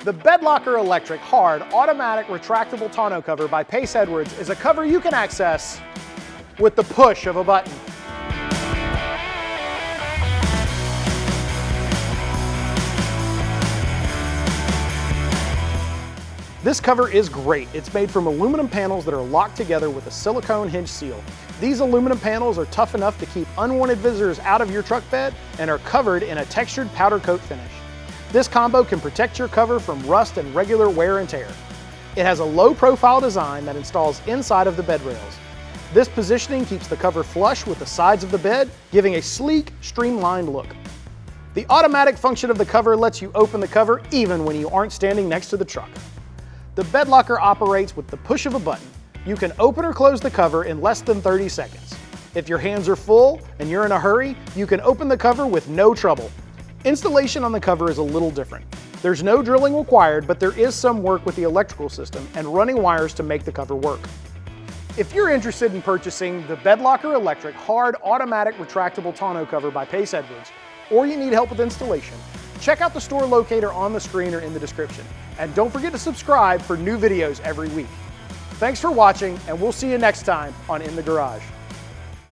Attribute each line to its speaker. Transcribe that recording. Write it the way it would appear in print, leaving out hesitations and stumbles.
Speaker 1: The Bedlocker Electric Hard Automatic Retractable Tonneau Cover by Pace Edwards is a cover you can access with the push of a button. This cover is great. It's made from aluminum panels that are locked together with a silicone hinge seal. These aluminum panels are tough enough to keep unwanted visitors out of your truck bed and are covered in a textured powder coat finish. This combo can protect your cover from rust and regular wear and tear. It has a low profile design that installs inside of the bed rails. This positioning keeps the cover flush with the sides of the bed, giving a sleek, streamlined look. The automatic function of the cover lets you open the cover even when you aren't standing next to the truck. The Bedlocker operates with the push of a button. You can open or close the cover in less than 30 seconds. If your hands are full and you're in a hurry, you can open the cover with no trouble. Installation on the cover is a little different. There's no drilling required, but there is some work with the electrical system and running wires to make the cover work. If you're interested in purchasing the Bedlocker Electric Hard Automatic Retractable Tonneau Cover by Pace Edwards, or you need help with installation, check out the store locator on the screen or in the description. And don't forget to subscribe for new videos every week. Thanks for watching, and we'll see you next time on In the Garage.